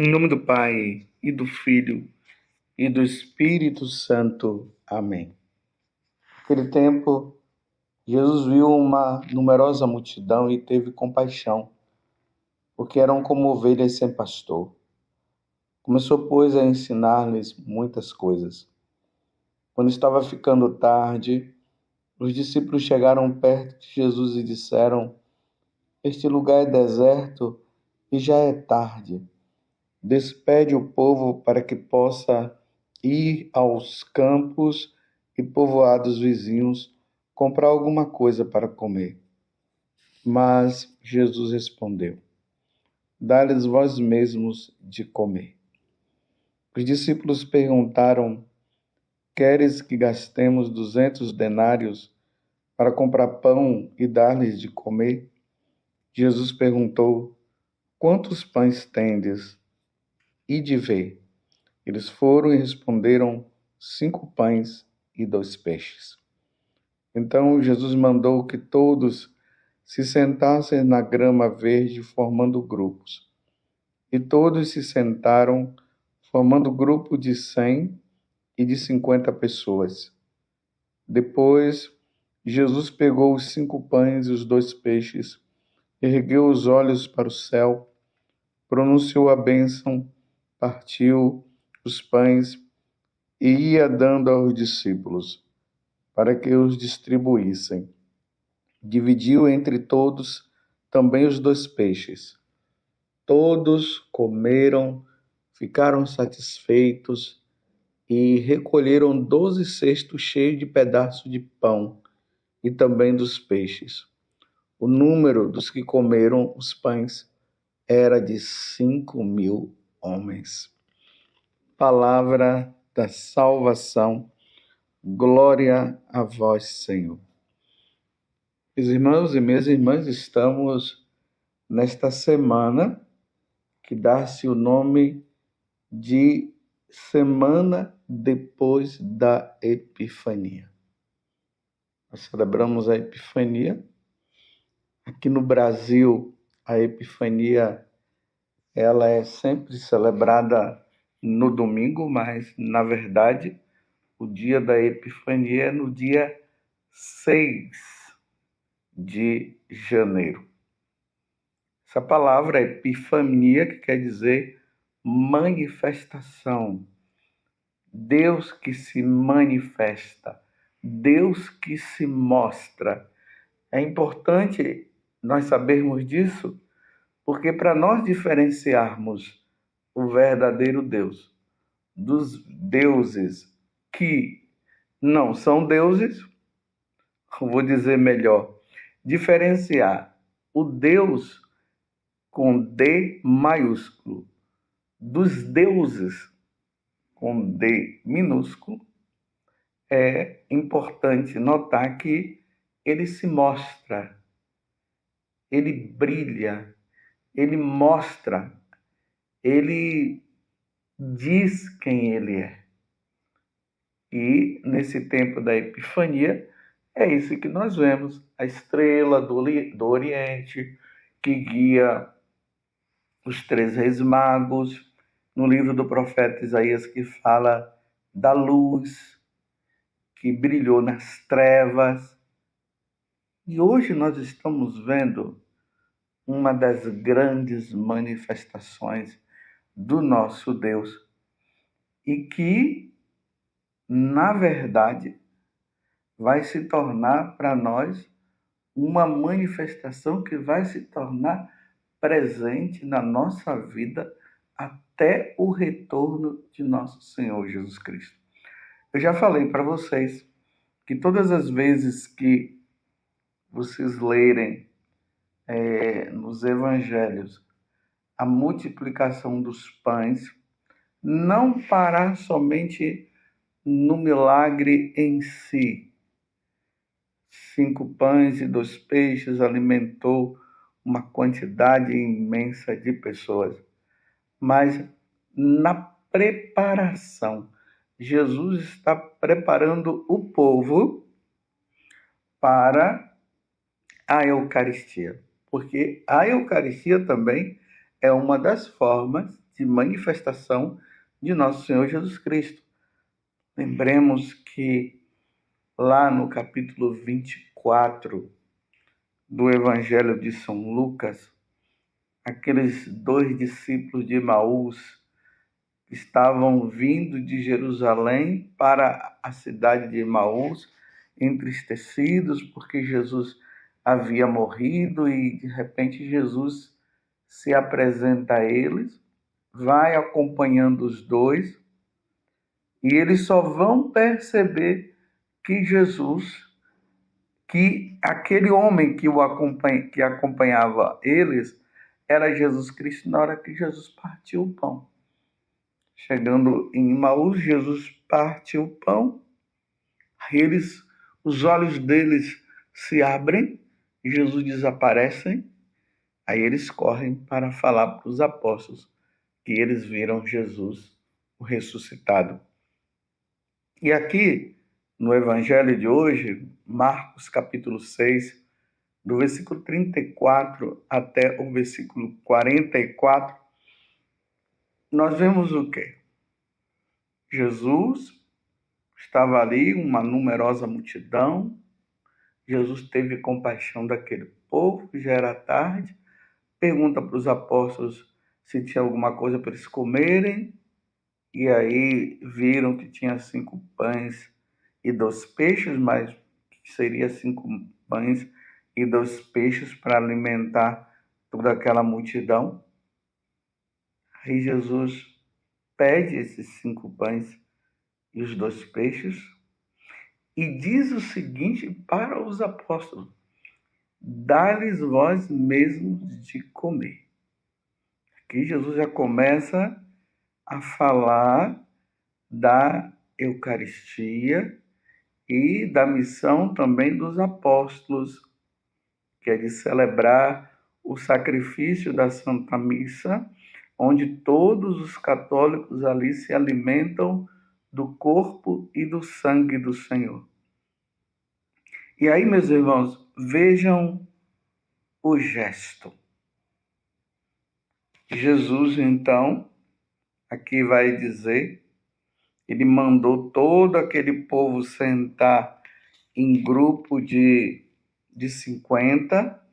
Em nome do Pai, e do Filho, e do Espírito Santo. Amém. Naquele tempo, Jesus viu uma numerosa multidão e teve compaixão, porque eram como ovelhas sem pastor. Começou, pois, a ensinar-lhes muitas coisas. Quando estava ficando tarde, os discípulos chegaram perto de Jesus e disseram: Este lugar é deserto e já é tarde. Despede o povo para que possa ir aos campos e povoados vizinhos comprar alguma coisa para comer. Mas Jesus respondeu: Dá-lhes vós mesmos de comer. Os discípulos perguntaram: Queres que gastemos 200 denários para comprar pão e dar-lhes de comer? Jesus perguntou: Quantos pães tendes? Ide ver. Eles foram e responderam: 5 pães e 2 peixes. Então Jesus mandou que todos se sentassem na grama verde, formando grupos. E todos se sentaram, formando grupo de 100 e de 50 pessoas. Depois, Jesus pegou os 5 pães e os 2 peixes, ergueu os olhos para o céu, pronunciou a bênção, partiu os pães e ia dando aos discípulos, para que os distribuíssem. Dividiu entre todos também os 2 peixes. Todos comeram, ficaram satisfeitos e recolheram 12 cestos cheios de pedaços de pão e também dos peixes. O número dos que comeram os pães era de 5.000 homens. Palavra da salvação. Glória a vós, Senhor. Meus irmãos e minhas irmãs, estamos nesta semana que dá-se o nome de Semana depois da Epifania. Nós celebramos a Epifania. Aqui no Brasil, a Epifania ela é sempre celebrada no domingo, mas, na verdade, o dia da Epifania é no dia 6 de janeiro. Essa palavra epifania, que quer dizer manifestação. Deus que se manifesta, Deus que se mostra. É importante nós sabermos disso, porque para nós diferenciarmos o verdadeiro Deus dos deuses que não são deuses, vou dizer melhor, diferenciar o Deus com D maiúsculo dos deuses com D minúsculo, é importante notar que ele se mostra, ele brilha, ele mostra, ele diz quem ele é. E nesse tempo da Epifania, é isso que nós vemos, a estrela do Oriente, que guia os 3 reis magos, no livro do profeta Isaías, que fala da luz que brilhou nas trevas. E hoje nós estamos vendo uma das grandes manifestações do nosso Deus e que, na verdade, vai se tornar para nós uma manifestação que vai se tornar presente na nossa vida até o retorno de nosso Senhor Jesus Cristo. Eu já falei para vocês que todas as vezes que vocês lerem nos evangelhos a multiplicação dos pães, não parar somente no milagre em si. 5 pães e 2 peixes alimentou uma quantidade imensa de pessoas, mas na preparação. Jesus está preparando o povo para a Eucaristia, porque a Eucaristia também é uma das formas de manifestação de nosso Senhor Jesus Cristo. Lembremos que lá no capítulo 24 do Evangelho de São Lucas, aqueles 2 discípulos de Emaús estavam vindo de Jerusalém para a cidade de Emaús, entristecidos porque Jesus havia morrido, e de repente Jesus se apresenta a eles, vai acompanhando os dois, e eles só vão perceber que aquele homem que acompanhava eles era Jesus Cristo, na hora que Jesus partiu o pão. Chegando em Emaús, Jesus parte o pão, os olhos deles se abrem, Jesus desaparece, aí eles correm para falar para os apóstolos que eles viram Jesus, o ressuscitado. E aqui, no Evangelho de hoje, Marcos capítulo 6, do versículo 34 até o versículo 44, nós vemos o quê? Jesus estava ali, uma numerosa multidão. Jesus teve compaixão daquele povo, já era tarde. Pergunta para os apóstolos se tinha alguma coisa para eles comerem. E aí viram que tinha 5 pães e 2 peixes, mas que seria 5 pães e 2 peixes para alimentar toda aquela multidão. Aí Jesus pede esses 5 pães e os 2 peixes e diz o seguinte para os apóstolos: dá-lhes vós mesmos de comer. Aqui Jesus já começa a falar da Eucaristia e da missão também dos apóstolos, que é de celebrar o sacrifício da Santa Missa, onde todos os católicos ali se alimentam do corpo e do sangue do Senhor. E aí, meus irmãos, vejam o gesto. Jesus, então, aqui vai dizer, ele mandou todo aquele povo sentar em grupo de 50.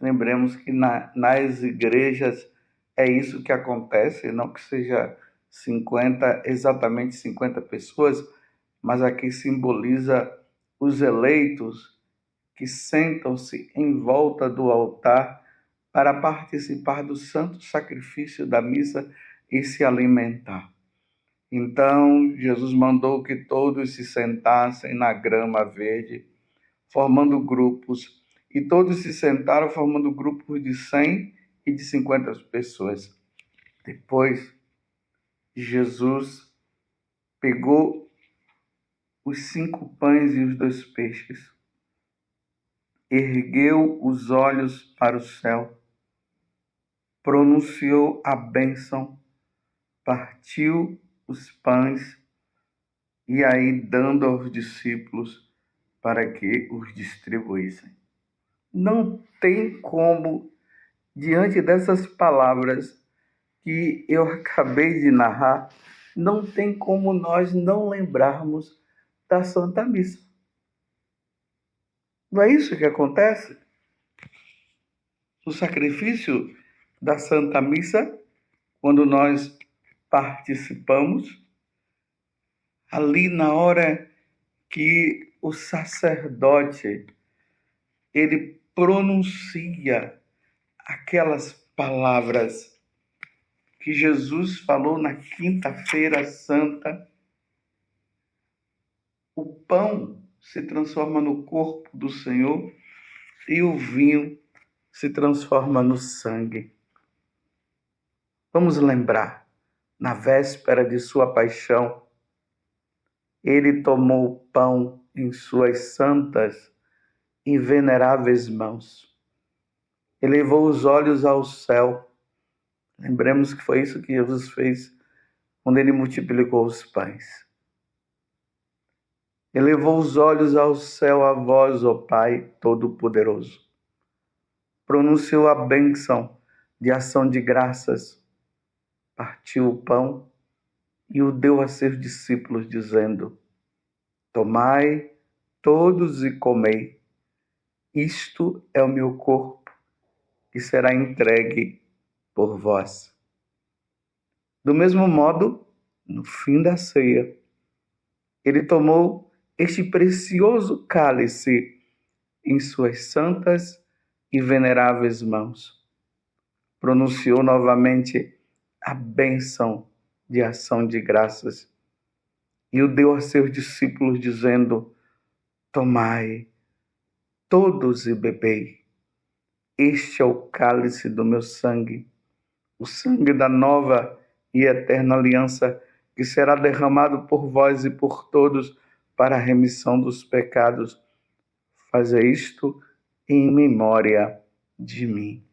Lembremos que nas igrejas é isso que acontece, não que seja 50, exatamente 50 pessoas, mas aqui simboliza os eleitos que sentam-se em volta do altar para participar do santo sacrifício da missa e se alimentar. Então, Jesus mandou que todos se sentassem na grama verde, formando grupos, e todos se sentaram formando grupos de 100 e de 50 pessoas. Depois, Jesus pegou os 5 pães e os 2 peixes, ergueu os olhos para o céu, pronunciou a bênção, partiu os pães e aí dando aos discípulos para que os distribuíssem. Não tem como, diante dessas palavras que eu acabei de narrar, não tem como nós não lembrarmos da Santa Missa. Não é isso que acontece? O sacrifício da Santa Missa, quando nós participamos, ali na hora que o sacerdote ele pronuncia aquelas palavras que Jesus falou na Quinta-feira Santa, o pão se transforma no corpo do Senhor e o vinho se transforma no sangue. Vamos lembrar, na véspera de sua paixão, ele tomou o pão em suas santas e veneráveis mãos. Elevou os olhos ao céu. Lembremos que foi isso que Jesus fez quando ele multiplicou os pães. Elevou os olhos ao céu a vós, ó Pai Todo-Poderoso. Pronunciou a bênção de ação de graças partiu o pão e o deu a seus discípulos, dizendo: Tomai todos e comei. Isto é o meu corpo, que será entregue por vós. Do mesmo modo, no fim da ceia, ele tomou este precioso cálice em suas santas e veneráveis mãos. Pronunciou novamente a bênção de ação de graças e o deu a seus discípulos, dizendo: Tomai todos e bebei. Este é o cálice do meu sangue, o sangue da nova e eterna aliança, que será derramado por vós e por todos para a remissão dos pecados. Fazei isto em memória de mim.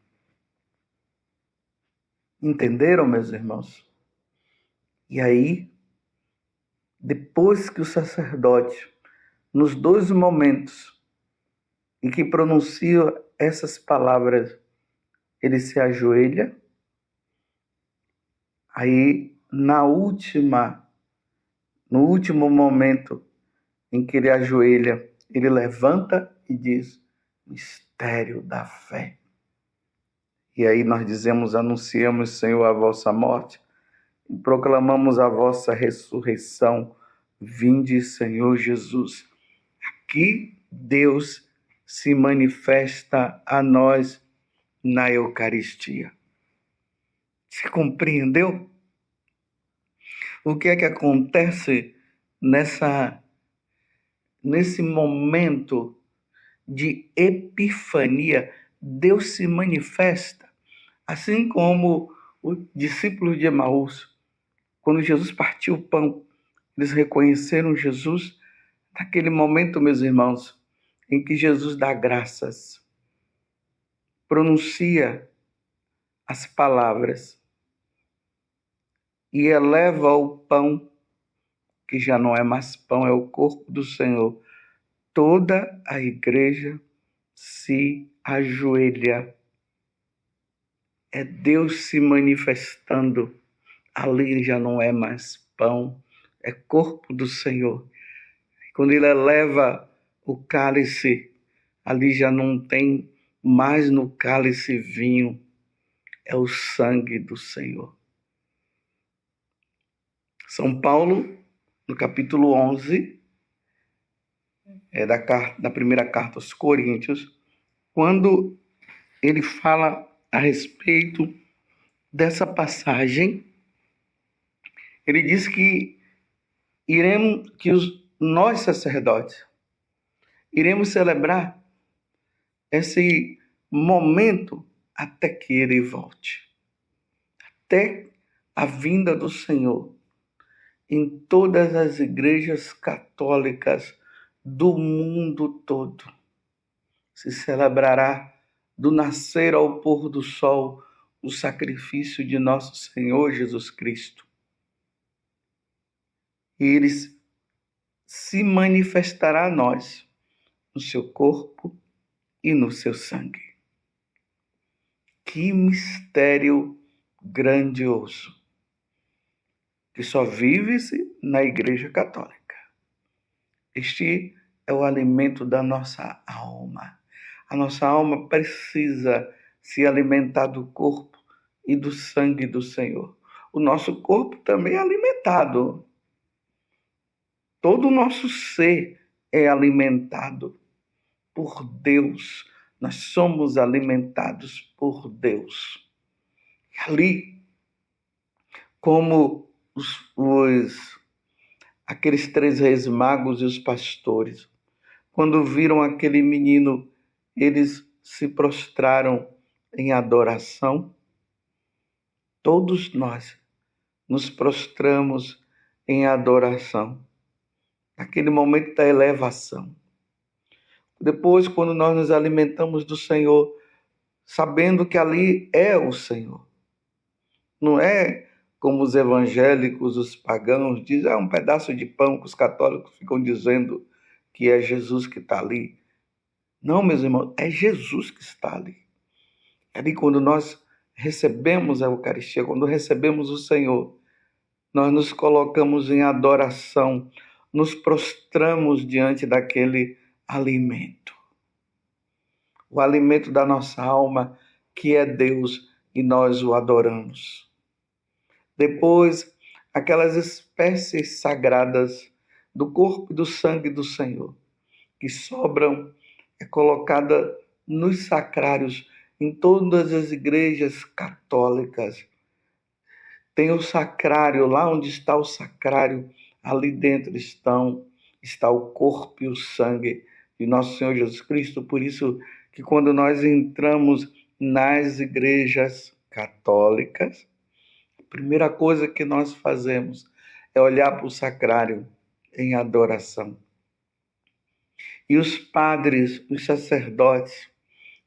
Entenderam, meus irmãos? E aí, depois que o sacerdote, nos dois momentos em que pronuncia essas palavras, ele se ajoelha, aí no último momento em que ele ajoelha, ele levanta e diz: mistério da fé. E aí nós dizemos: anunciamos, Senhor, a vossa morte e proclamamos a vossa ressurreição. Vinde, Senhor Jesus. Aqui Deus se manifesta a nós na Eucaristia. Você compreendeu? O que é que acontece nesse momento de epifania? Deus se manifesta, assim como os discípulos de Emaús, quando Jesus partiu o pão, eles reconheceram Jesus. Naquele momento, meus irmãos, em que Jesus dá graças, pronuncia as palavras e eleva o pão, que já não é mais pão, é o corpo do Senhor. Toda a igreja se ajoelha. É Deus se manifestando. Ali já não é mais pão, é corpo do Senhor. Quando ele eleva o cálice, ali já não tem mais no cálice vinho, é o sangue do Senhor. São Paulo, no capítulo 11, da primeira carta aos Coríntios, quando ele fala a respeito dessa passagem, ele diz que nós sacerdotes iremos celebrar esse momento até que ele volte, até a vinda do Senhor. Em todas as igrejas católicas do mundo todo se celebrará, do nascer ao pôr do sol, o sacrifício de nosso Senhor Jesus Cristo. E ele se manifestará a nós no seu corpo e no seu sangue. Que mistério grandioso, que só vive-se na Igreja Católica. Este é o alimento da nossa alma. A nossa alma precisa se alimentar do corpo e do sangue do Senhor. O nosso corpo também é alimentado. Todo o nosso ser é alimentado por Deus. Nós somos alimentados por Deus. E ali, como aqueles 3 reis magos e os pastores, quando viram aquele menino, eles se prostraram em adoração. Todos nós nos prostramos em adoração, naquele momento da elevação. Depois, quando nós nos alimentamos do Senhor, sabendo que ali é o Senhor, não é como os evangélicos, os pagãos, dizem: é um pedaço de pão, que os católicos ficam dizendo que é Jesus que está ali. Não, meus irmãos, é Jesus que está ali. Ali quando nós recebemos a Eucaristia, quando recebemos o Senhor, nós nos colocamos em adoração, nos prostramos diante daquele alimento. O alimento da nossa alma, que é Deus, e nós o adoramos. Depois, aquelas espécies sagradas do corpo e do sangue do Senhor, que sobram, é colocada nos sacrários, em todas as igrejas católicas. Tem o sacrário, lá onde está o sacrário, ali dentro está o corpo e o sangue de nosso Senhor Jesus Cristo. Por isso que quando nós entramos nas igrejas católicas, a primeira coisa que nós fazemos é olhar para o sacrário em adoração. E os padres, os sacerdotes,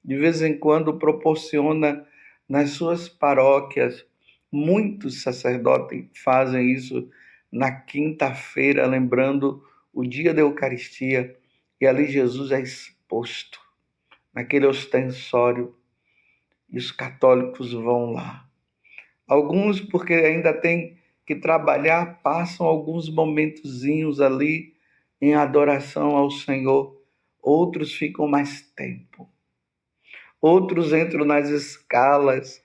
de vez em quando proporciona nas suas paróquias, muitos sacerdotes fazem isso na quinta-feira, lembrando o dia da Eucaristia, e ali Jesus é exposto, naquele ostensório, e os católicos vão lá. Alguns, porque ainda têm que trabalhar, passam alguns momentozinhos ali em adoração ao Senhor. Outros ficam mais tempo. Outros entram nas escalas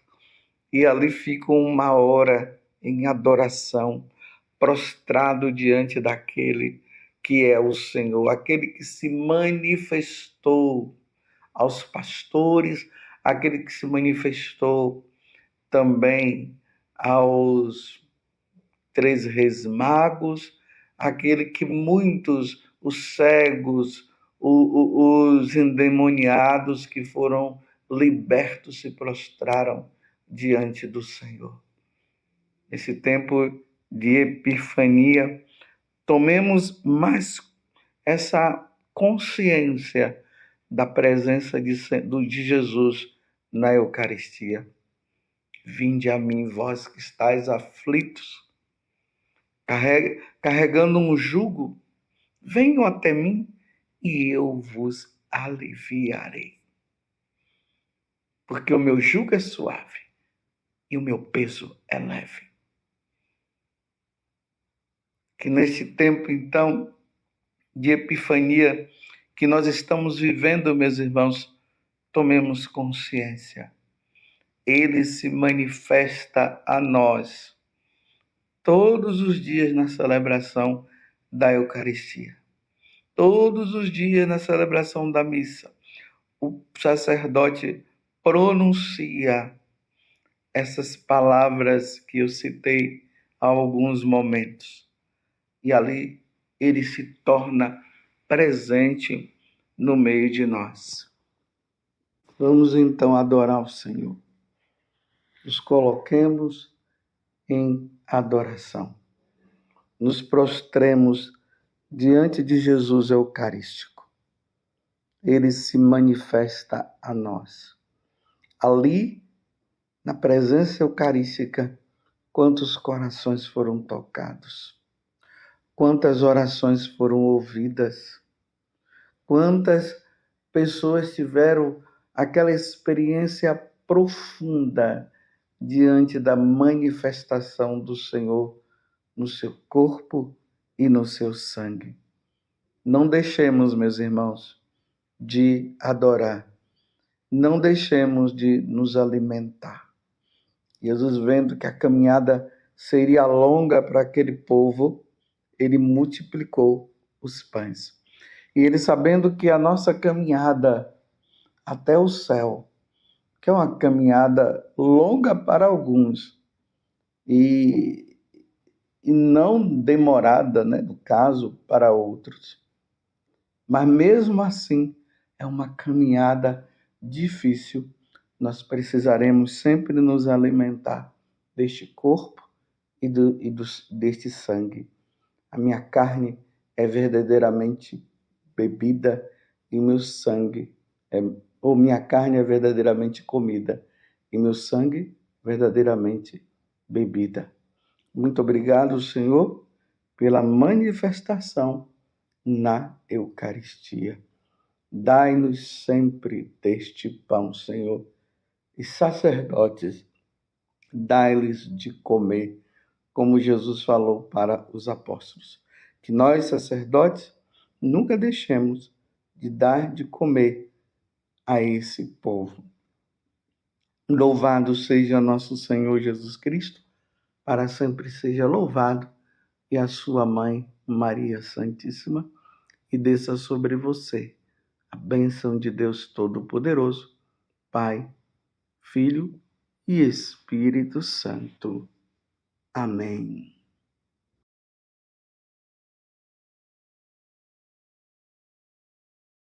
e ali ficam 1 hora em adoração, prostrado diante daquele que é o Senhor, aquele que se manifestou aos pastores, aquele que se manifestou também aos 3 reis magos, aquele que muitos, os cegos, os endemoniados que foram libertos se prostraram diante do Senhor. Nesse tempo de Epifania, tomemos mais essa consciência da presença de Jesus na Eucaristia. Vinde a mim, vós que estáis aflitos, carregando um jugo, venham até mim e eu vos aliviarei. Porque o meu jugo é suave e o meu peso é leve. Que neste tempo, então, de Epifania, que nós estamos vivendo, meus irmãos, tomemos consciência. Ele se manifesta a nós todos os dias na celebração da Eucaristia. Todos os dias na celebração da missa, o sacerdote pronuncia essas palavras que eu citei há alguns momentos. E ali ele se torna presente no meio de nós. Vamos então adorar o Senhor. Nos coloquemos em adoração. Nos prostremos diante de Jesus Eucarístico. Ele se manifesta a nós. Ali, na presença eucarística, quantos corações foram tocados, quantas orações foram ouvidas, quantas pessoas tiveram aquela experiência profunda diante da manifestação do Senhor no seu corpo e no seu sangue. Não deixemos, meus irmãos, de adorar. Não deixemos de nos alimentar. Jesus, vendo que a caminhada seria longa para aquele povo, ele multiplicou os pães. E ele, sabendo que a nossa caminhada até o céu, que é uma caminhada longa para alguns e não demorada, no caso, para outros. Mas mesmo assim, é uma caminhada difícil. Nós precisaremos sempre nos alimentar deste corpo deste sangue. A minha carne é verdadeiramente bebida e meu sangue minha carne é verdadeiramente comida e meu sangue verdadeiramente bebida. Muito obrigado, Senhor, pela manifestação na Eucaristia. Dai-nos sempre deste pão, Senhor, e sacerdotes, dai-lhes de comer, como Jesus falou para os apóstolos. Que nós, sacerdotes, nunca deixemos de dar de comer a esse povo. Louvado seja nosso Senhor Jesus Cristo, para sempre seja louvado, e a sua mãe, Maria Santíssima, e desça sobre você a bênção de Deus Todo-Poderoso, Pai, Filho e Espírito Santo. Amém.